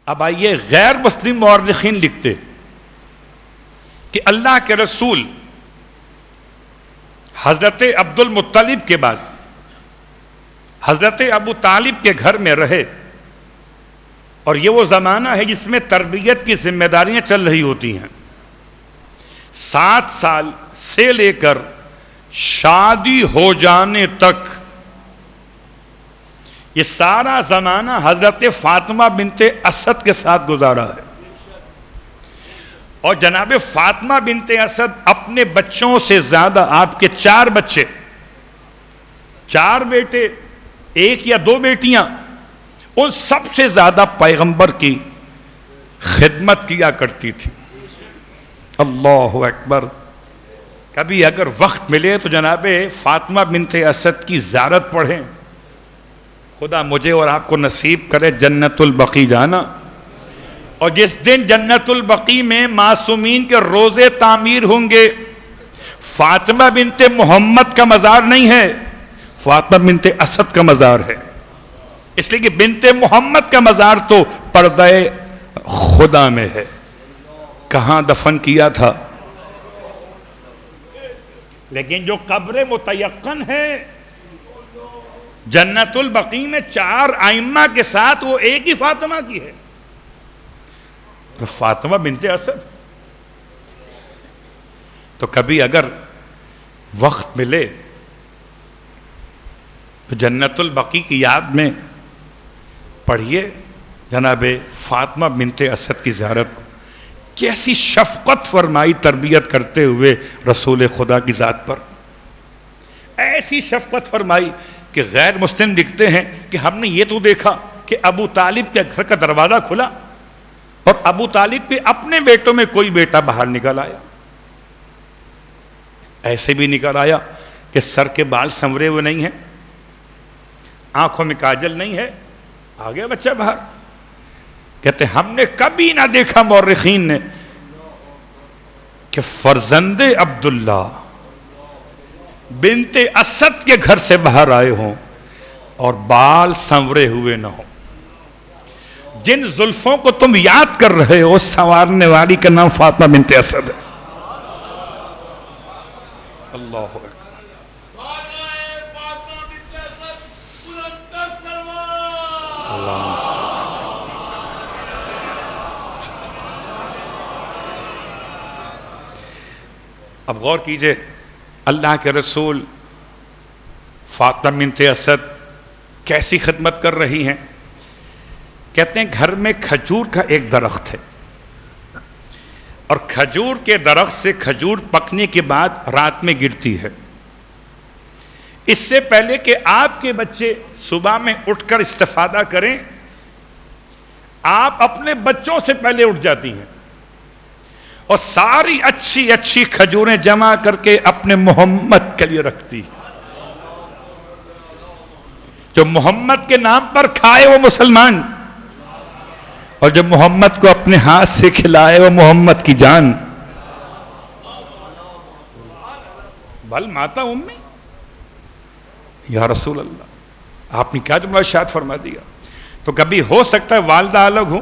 اب آئیے غیر مسلم مورخین لکھتے کہ اللہ کے رسول حضرت عبد المطلب کے بعد حضرت ابو طالب کے گھر میں رہے، اور یہ وہ زمانہ ہے جس میں تربیت کی ذمہ داریاں چل رہی ہوتی ہیں۔ 7 سال سے لے کر شادی ہو جانے تک یہ سارا زمانہ حضرت فاطمہ بنت اسد کے ساتھ گزارا ہے، اور جناب فاطمہ بنت اسد اپنے بچوں سے زیادہ، آپ کے 4 بچے، 4 بیٹے، 1 یا 2 بیٹیاں، ان سب سے زیادہ پیغمبر کی خدمت کیا کرتی تھی۔ اللہ اکبر۔ کبھی اگر وقت ملے تو جناب فاطمہ بنت اسد کی زیارت پڑھیں، خدا مجھے اور آپ کو نصیب کرے جنت البقیع جانا۔ اور جس دن جنت البقیع میں معصومین کے روزے تعمیر ہوں گے، فاطمہ بنت محمد کا مزار نہیں ہے، فاطمہ بنت اسد کا مزار ہے، اس لیے کہ بنت محمد کا مزار تو پردہ خدا میں ہے۔ کہاں دفن کیا تھا؟ لیکن جو قبر متیقن ہے جنت البقیع میں 4 ائمہ کے ساتھ، وہ ایک ہی فاطمہ کی ہے، فاطمہ بنت اسد۔ تو کبھی اگر وقت ملے تو جنت البقیع کی یاد میں پڑھیے جناب فاطمہ بنت اسد کی زیارت کو۔ کیسی شفقت فرمائی تربیت کرتے ہوئے رسول خدا کی ذات پر، ایسی شفقت فرمائی کہ غیر مسلم لکھتے ہیں کہ ہم نے یہ تو دیکھا کہ ابو طالب کے گھر کا دروازہ کھلا اور ابو طالب پہ اپنے بیٹوں میں کوئی بیٹا باہر نکل آیا، ایسے بھی نکل آیا کہ سر کے بال سنورے ہوئے نہیں ہیں، آنکھوں میں کاجل نہیں ہے، آ گیا بچہ باہر۔ کہتے ہم نے کبھی نہ دیکھا مورخین نے کہ فرزند عبداللہ بنت اسد کے گھر سے باہر آئے ہوں اور بال سنورے ہوئے نہ ہوں۔ جن زلفوں کو تم یاد کر رہے ہو، سنوارنے والی کا نام فاطمہ بنت اسد ہے۔ اللہ اکبر۔ اب غور کیجئے، اللہ کے رسول فاطمہ بنت اسد کیسی خدمت کر رہی ہیں۔ کہتے ہیں گھر میں کھجور کا ایک درخت ہے، اور کھجور کے درخت سے کھجور پکنے کے بعد رات میں گرتی ہے۔ اس سے پہلے کہ آپ کے بچے صبح میں اٹھ کر استفادہ کریں، آپ اپنے بچوں سے پہلے اٹھ جاتی ہیں اور ساری اچھی اچھی کھجوریں جمع کر کے اپنے محمد کے لیے رکھتی۔ جو محمد کے نام پر کھائے وہ مسلمان، اور جو محمد کو اپنے ہاتھ سے کھلائے وہ محمد کی جان۔ بل ماتا امی، یا رسول اللہ، آپ نے کیا جملہ ارشاد فرما دیا۔ تو کبھی ہو سکتا ہے والدہ الگ ہوں،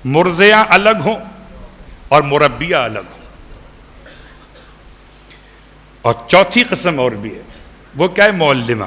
مرضعہ الگ ہوں، اور مربیہ الگ ہوں، اور چوتھی قسم اور بھی ہے، وہ کیا ہے؟ معلمہ۔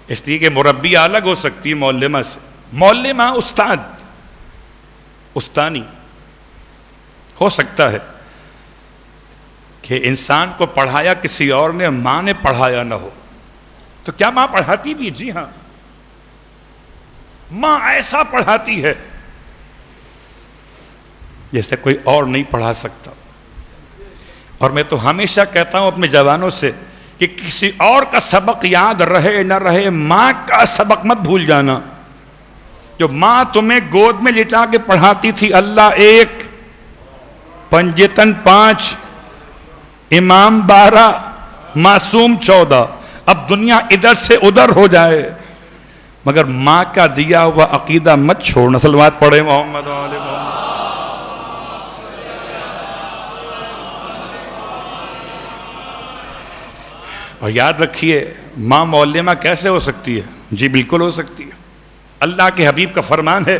اس لیے کہ مربیہ الگ ہو سکتی ہے معلمہ سے۔ معلمہ استاد، استانی۔ ہو سکتا ہے کہ انسان کو پڑھایا کسی اور نے، ماں نے پڑھایا نہ ہو، تو کیا ماں پڑھاتی بھی؟ جی ہاں، ماں ایسا پڑھاتی ہے جیسے کوئی اور نہیں پڑھا سکتا۔ اور میں تو ہمیشہ کہتا ہوں اپنے جوانوں سے کہ کسی اور کا سبق یاد رہے نہ رہے، ماں کا سبق مت بھول جانا۔ جو ماں تمہیں گود میں لٹا کے پڑھاتی تھی، اللہ ایک، پنجتن 5، امام 12، معصوم 14، اب دنیا ادھر سے ادھر ہو جائے مگر ماں کا دیا ہوا عقیدہ مت چھوڑنا۔ صلوات پڑھے محمد و آل محمد۔ اور یاد رکھیے، ماں معلمہ کیسے ہو سکتی ہے؟ جی بالکل ہو سکتی ہے۔ اللہ کے حبیب کا فرمان ہے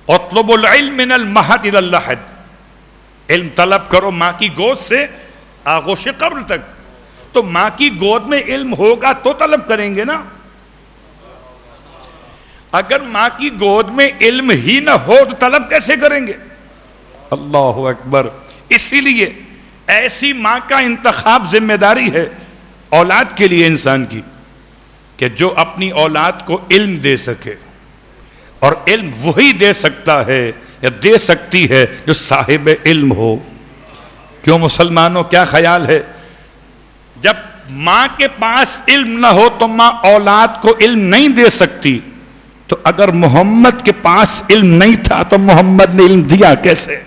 اطلب العلم من المہد الی اللحد، علم طلب کرو ماں کی گود سے آغوش قبر تک. تو ماں کی گود میں علم ہوگا تو طلب کریں گے نا. اگر ماں کی گود میں علم ہی نہ ہو تو طلب کیسے کریں گے؟ اللہ اکبر. اسی لیے ایسی ماں کا انتخاب ذمہ داری ہے اولاد کے لیے انسان کی کہ جو اپنی اولاد کو علم دے سکے. اور علم وہی دے سکتا ہے یا دے سکتی ہے جو صاحب علم ہو. کیوں مسلمانوں کیا خیال ہے؟ جب ماں کے پاس علم نہ ہو تو ماں اولاد کو علم نہیں دے سکتی. تو اگر محمد کے پاس علم نہیں تھا تو محمد نے علم دیا کیسے؟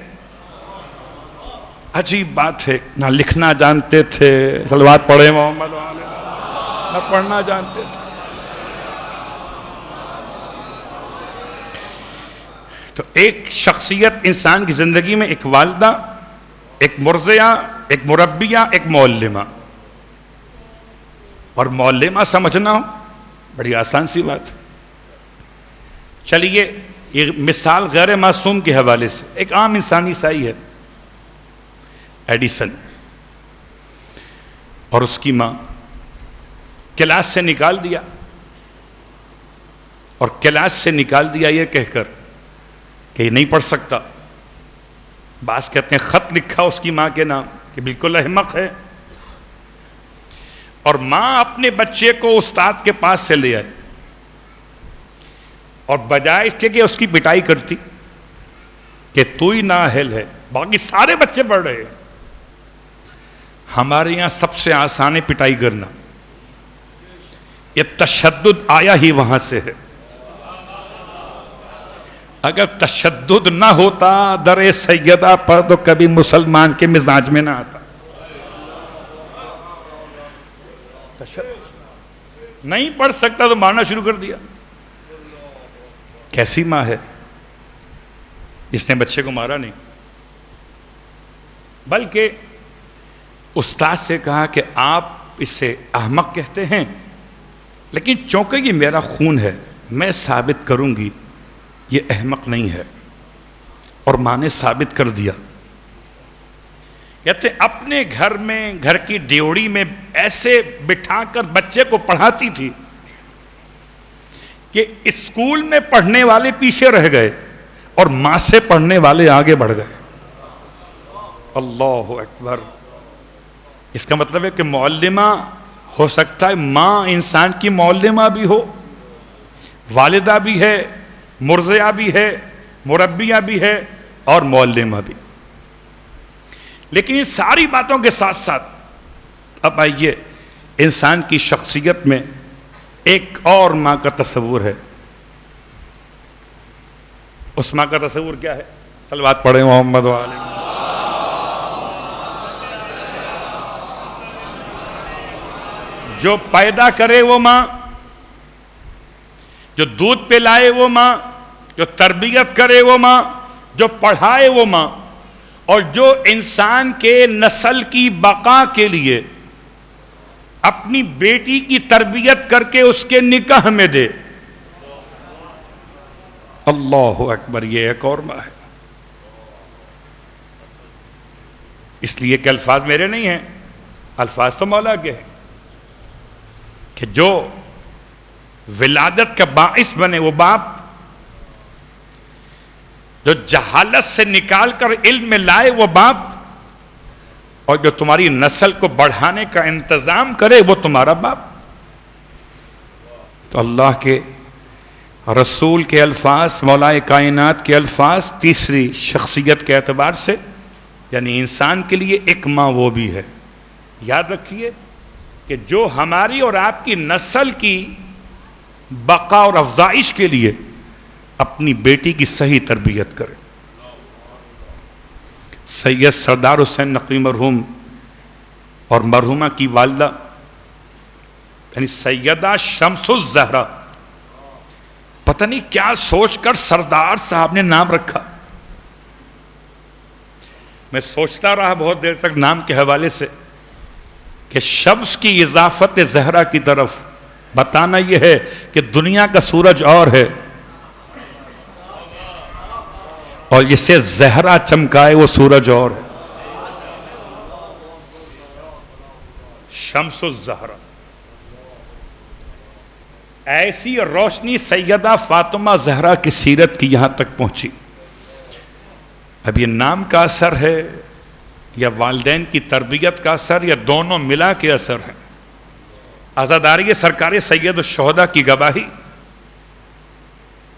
عجیب بات ہے. نہ لکھنا جانتے تھے، صلوات پڑھے محمد والے، نہ پڑھنا جانتے تھے. تو ایک شخصیت انسان کی زندگی میں ایک والدہ، ایک مرضیہ، ایک مربیہ، ایک معلمہ. اور معلمہ سمجھنا ہو بڑی آسان سی بات ہے. چلیے یہ مثال غیر معصوم کے حوالے سے ایک عام انسانی سائی ہے، ایڈیسن اور اس کی ماں کلاس سے نکال دیا، اور کلاس سے نکال دیا یہ کہہ کر کہ یہ نہیں پڑھ سکتا. بعض کہتے ہیں خط لکھا اس کی ماں کے نام کہ بالکل احمق ہے. اور ماں اپنے بچے کو استاد کے پاس سے لے آئی، اور بجائے اس کے کہ اس کی پٹائی کرتی کہ تو ہی نااہل ہے، باقی سارے بچے پڑھ رہے ہیں. ہمارے یہاں سب سے آسان ہے پٹائی کرنا. یہ تشدد آیا ہی وہاں سے ہے. اگر تشدد نہ ہوتا در سیدہ پر تو کبھی مسلمان کے مزاج میں نہ آتا. نہیں پڑھ سکتا تو مارنا شروع کر دیا. کیسی ماں ہے جس نے بچے کو مارا نہیں، بلکہ استاد سے کہا کہ آپ اسے احمق کہتے ہیں، لیکن چونکہ یہ میرا خون ہے میں ثابت کروں گی یہ احمق نہیں ہے. اور ماں نے ثابت کر دیا. کہتے اپنے گھر میں، گھر کی ڈیوڑی میں ایسے بٹھا کر بچے کو پڑھاتی تھی کہ اسکول میں پڑھنے والے پیچھے رہ گئے اور ماں سے پڑھنے والے آگے بڑھ گئے. اللہ اکبر. اس کا مطلب ہے کہ معلمہ ہو سکتا ہے ماں انسان کی معلمہ بھی ہو، والدہ بھی ہے، مرضیہ بھی ہے، مربیہ بھی ہے اور معلمہ بھی. لیکن ان ساری باتوں کے ساتھ ساتھ اب آئیے انسان کی شخصیت میں ایک اور ماں کا تصور ہے. اس ماں کا تصور کیا ہے؟ صلوات پڑھیں محمد والے. جو پیدا کرے وہ ماں، جو دودھ پلائے وہ ماں، جو تربیت کرے وہ ماں، جو پڑھائے وہ ماں، اور جو انسان کے نسل کی بقا کے لیے اپنی بیٹی کی تربیت کر کے اس کے نکاح میں دے. اللہ اکبر. یہ ایک اور ماں ہے. اس لیے کہ الفاظ میرے نہیں ہیں، الفاظ تو مولا کے ہیں کہ جو ولادت کا باعث بنے وہ باپ، جو جہالت سے نکال کر علم میں لائے وہ باپ، اور جو تمہاری نسل کو بڑھانے کا انتظام کرے وہ تمہارا باپ. تو اللہ کے رسول کے الفاظ، مولا کائنات کے الفاظ تیسری شخصیت کے اعتبار سے یعنی انسان کے لیے ایک ماں وہ بھی ہے. یاد رکھیے کہ جو ہماری اور آپ کی نسل کی بقا اور افزائش کے لیے اپنی بیٹی کی صحیح تربیت کرے. سید سردار حسین نقوی مرحوم اور مرحومہ کی والدہ یعنی سیدہ شمس الزہرا، پتہ نہیں کیا سوچ کر سردار صاحب نے نام رکھا. میں سوچتا رہا بہت دیر تک نام کے حوالے سے کہ شمس کی اضافت زہرا کی طرف بتانا یہ ہے کہ دنیا کا سورج اور ہے، اور جسے زہرا چمکائے وہ سورج اور ہے. شمس الزہرا، ایسی روشنی سیدہ فاطمہ زہرا کی سیرت کی یہاں تک پہنچی. اب یہ نام کا اثر ہے یا والدین کی تربیت کا اثر یا دونوں ملا کے اثر ہے؟ عزاداری سرکار سید الشہداء کی گواہی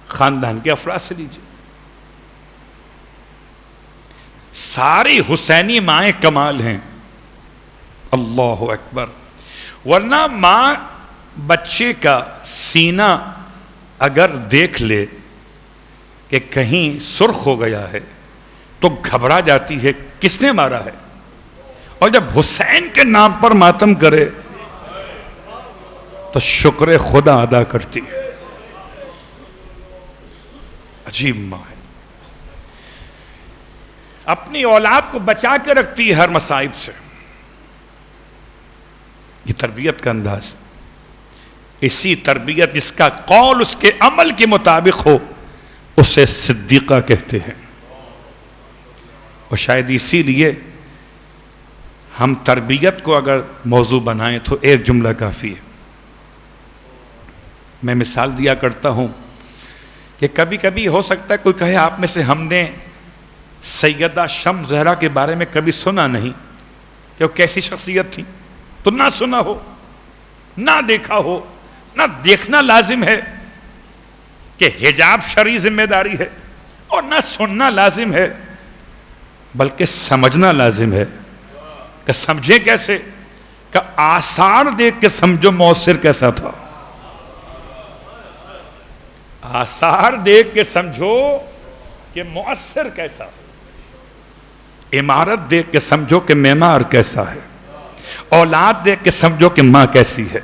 خاندان کے افراد سے لیجیے. ساری حسینی مائیں کمال ہیں. اللہ اکبر. ورنہ ماں بچے کا سینہ اگر دیکھ لے کہ کہیں سرخ ہو گیا ہے تو گھبرا جاتی ہے کس نے مارا ہے، اور جب حسین کے نام پر ماتم کرے تو شکر خدا ادا کرتی ہے. عجیب ماں ہے، اپنی اولاد کو بچا کے رکھتی ہے ہر مصائب سے. یہ تربیت کا انداز. اسی تربیت جس کا قول اس کے عمل کے مطابق ہو اسے صدیقہ کہتے ہیں. اور شاید اسی لیے ہم تربیت کو اگر موضوع بنائیں تو ایک جملہ کافی ہے. میں مثال دیا کرتا ہوں کہ کبھی کبھی ہو سکتا ہے کوئی کہے آپ میں سے ہم نے سیدہ شمس زہرا کے بارے میں کبھی سنا نہیں کہ وہ کیسی شخصیت تھی. تو نہ سنا ہو، نہ دیکھا ہو، نہ دیکھنا لازم ہے کہ حجاب شرعی ذمہ داری ہے، اور نہ سننا لازم ہے بلکہ سمجھنا لازم ہے. کہ سمجھے کیسے؟ کہ آثار دیکھ کے سمجھو مؤثر کیسا تھا. آثار دیکھ کے سمجھو کہ مؤثر کیسا. عمارت دیکھ کے سمجھو کہ معمار کیسا ہے. اولاد دیکھ کے سمجھو کہ ماں کیسی ہے.